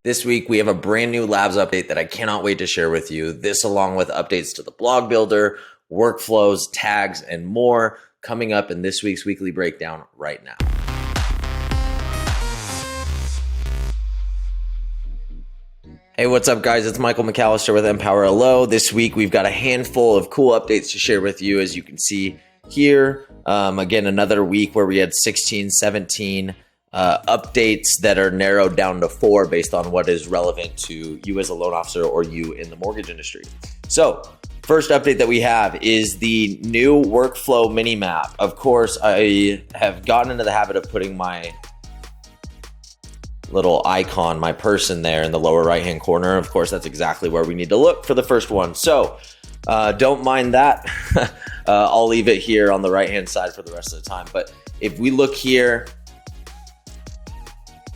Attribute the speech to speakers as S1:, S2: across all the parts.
S1: This week, we have a brand new Labs update that I cannot wait to share with you. This along with updates to the blog builder, workflows, tags, and more coming up in this week's weekly breakdown right now. Hey, what's up, guys? It's Michael McAllister with Empower LO. This week, we've got a handful of cool updates to share with you, as you can see here. Again, another week where we had 16, 17 updates that are narrowed down to 4 based on what is relevant to you as a loan officer or you in the mortgage industry. So, first update that we have is the new workflow mini map. Of course, I have gotten into the habit of putting my little icon, my person there in the lower right-hand corner. Of course, that's exactly where we need to look for the first one. So don't mind that. I'll leave it here on the right-hand side for the rest of the time. But if we look here,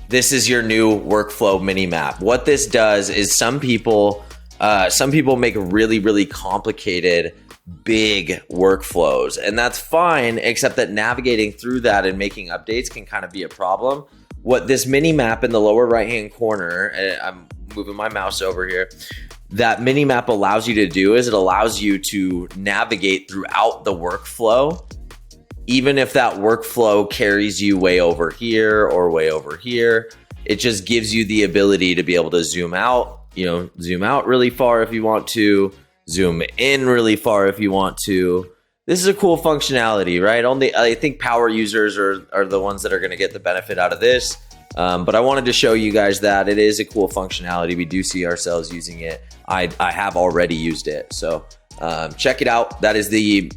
S1: this is your new workflow mini map. What this does is some people make really, really complicated, big workflows, and that's fine, except that navigating through that and making updates can kind of be a problem. What this mini map in the lower right-hand corner, I'm moving my mouse over here, that mini map allows you to do is it allows you to navigate throughout the workflow, even if that workflow carries you way over here or way over here. It just gives you the ability to be able to zoom out, zoom out really far if you want to, zoom in really far if you want to. This is a cool functionality, right? I think power users are the ones that are going to get the benefit out of this. But I wanted to show you guys that it is a cool functionality. We do see ourselves using it. I have already used it. So check it out. That is the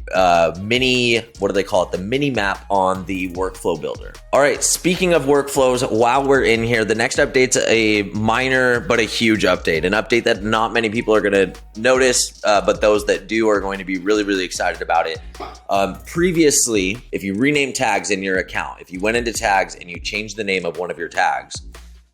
S1: mini, what do they call it? The mini map on the workflow builder. All right, speaking of workflows, while we're in here, the next update's a minor but a huge update. An update that not many people are gonna notice, but those that do are going to be really, really excited about it. Previously, if you rename tags in your account, if you went into tags and you changed the name of one of your tags,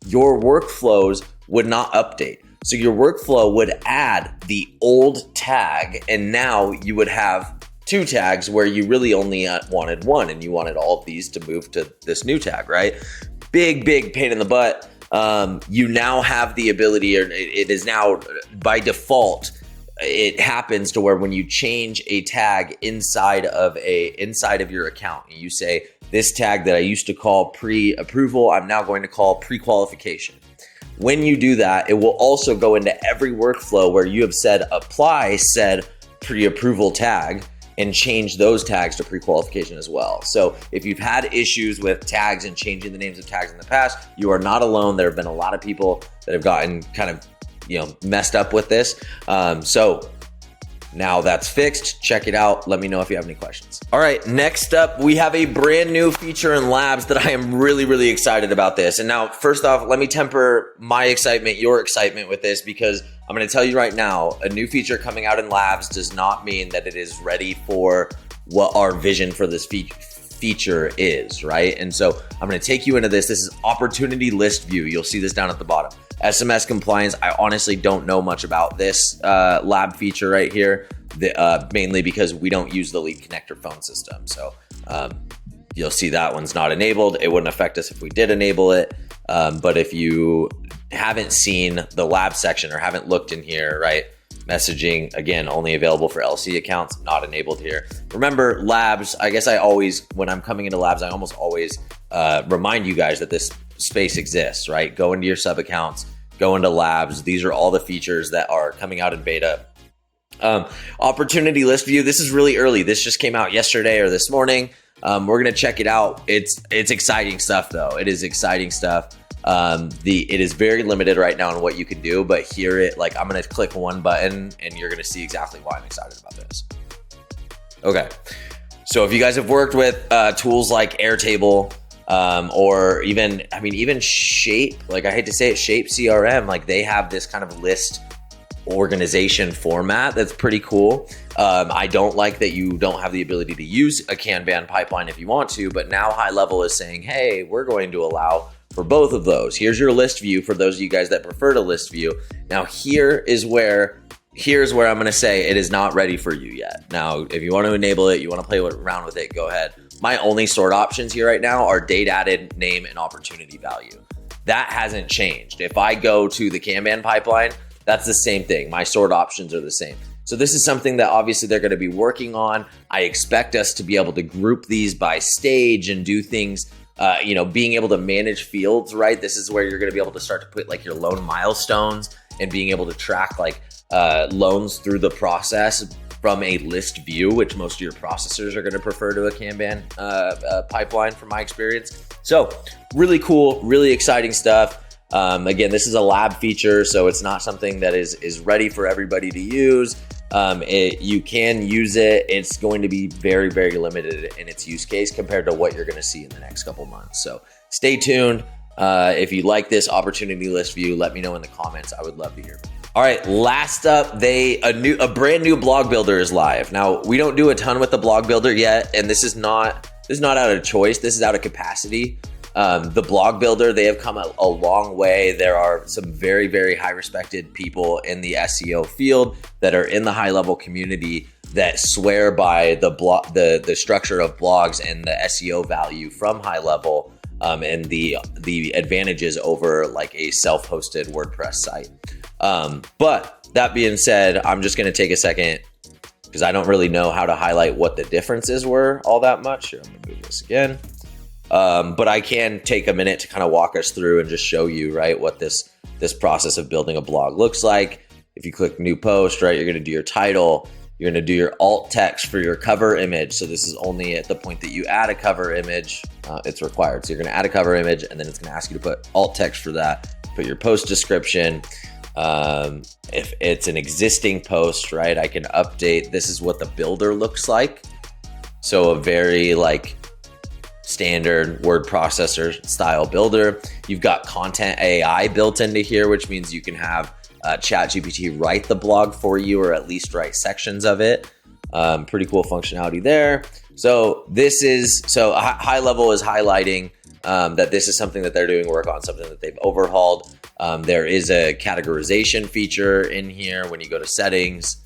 S1: your workflows would not update. So your workflow would add the old tag, and now you would have 2 tags where you really only wanted 1, and you wanted all of these to move to this new tag, right? Big pain in the butt. You now have the ability, or it is now by default, it happens to where when you change a tag inside of your account, you say, this tag that I used to call pre-approval, I'm now going to call pre-qualification. When you do that, it will also go into every workflow where you have said apply said pre-approval tag and change those tags to pre-qualification as well. So if you've had issues with tags and changing the names of tags in the past, you are not alone. There have been a lot of people that have gotten kind of messed up with this. So now that's fixed. Check it out. Let me know if you have any questions. All right, next up, we have a brand new feature in Labs that I am really, really excited about this. And now, first off, let me temper my excitement, your excitement with this, because I'm going to tell you right now, a new feature coming out in Labs does not mean that it is ready for what our vision for this feature is, right? And so I'm going to take you into this. This is Opportunity List View. You'll see this down at the bottom. SMS compliance, I honestly don't know much about this lab feature right here, mainly because we don't use the lead connector phone system. So you'll see that one's not enabled. It wouldn't affect us if we did enable it. But if you haven't seen the lab section or haven't looked in here, right? Messaging, again, only available for LC accounts, not enabled here. Remember, Labs, I guess when I'm coming into Labs, I almost always remind you guys that this space exists, right? Go into your sub accounts, go into Labs. These are all the features that are coming out in beta. Opportunity List View, this is really early. This just came out yesterday or this morning. We're gonna check it out. It's exciting stuff though. It is exciting stuff. It is very limited right now on what you can do, but I'm gonna click one button and you're gonna see exactly why I'm excited about this. Okay, so if you guys have worked with tools like Airtable, or even Shape, I hate to say it, Shape CRM, they have this kind of list organization format that's pretty cool. I don't like that you don't have the ability to use a Kanban pipeline if you want to, but now HighLevel is saying, hey, we're going to allow for both of those. Here's your list view for those of you guys that prefer to list view. Now here's where I'm going to say it is not ready for you yet. Now, if you want to enable it, you want to play around with it, go ahead. My only sort options here right now are date added, name, and opportunity value. That hasn't changed. If I go to the Kanban pipeline, that's the same thing. My sort options are the same. So this is something that obviously they're going to be working on. I expect us to be able to group these by stage and do things, being able to manage fields, right? This is where you're going to be able to start to put like your loan milestones and being able to track like loans through the process from a list view, which most of your processors are going to prefer to a Kanban pipeline from my experience. So really cool, really exciting stuff. Again, this is a lab feature, so it's not something that is ready for everybody to use. You can use it. It's going to be very, very limited in its use case compared to what you're going to see in the next couple months. So stay tuned. If you like this opportunity list view, let me know in the comments. I would love to hear from you. All right, last up, a brand new blog builder is live. Now, we don't do a ton with the blog builder yet, and this is not out of choice. This is out of capacity. The blog builder, they have come a long way. There are some very, very high respected people in the SEO field that are in the HighLevel community that swear by the structure of blogs and the SEO value from HighLevel, and the advantages over like a self-hosted WordPress site. But that being said, I'm just going to take a second because I don't really know how to highlight what the differences were all that much. Here, I'm going to move this again. But I can take a minute to kind of walk us through and just show you, right, what this process of building a blog looks like. If you click new post, right, you're going to do your title. You're going to do your alt text for your cover image. So this is only at the point that you add a cover image, it's required. So you're going to add a cover image, and then it's going to ask you to put alt text for that. Put your post description. If it's an existing post, right, I can update. This is what the builder looks like. So a very like standard word processor style builder. You've got content AI built into here, which means you can have ChatGPT write the blog for you, or at least write sections of it. Pretty cool functionality there. So HighLevel is highlighting that this is something that they're doing work on, something that they've overhauled. There is a categorization feature in here when you go to settings.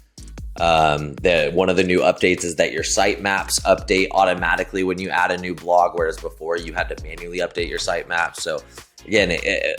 S1: One of the new updates is that your sitemaps update automatically when you add a new blog, whereas before you had to manually update your sitemap. So again,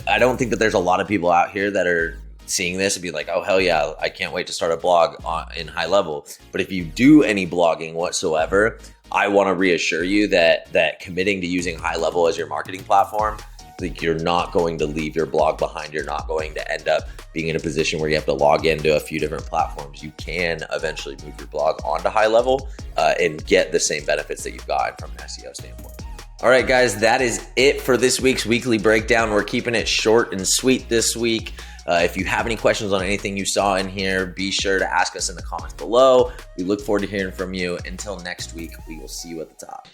S1: I don't think that there's a lot of people out here that are seeing this and be like, oh, hell yeah, I can't wait to start a blog in HighLevel. But if you do any blogging whatsoever, I want to reassure you that committing to using HighLevel as your marketing platform, like, you're not going to leave your blog behind. You're not going to end up being in a position where you have to log into a few different platforms. You can eventually move your blog onto HighLevel and get the same benefits that you've gotten from an SEO standpoint. All right, guys, that is it for this week's weekly breakdown. We're keeping it short and sweet this week. If you have any questions on anything you saw in here, be sure to ask us in the comments below. We look forward to hearing from you. Until next week, we will see you at the top.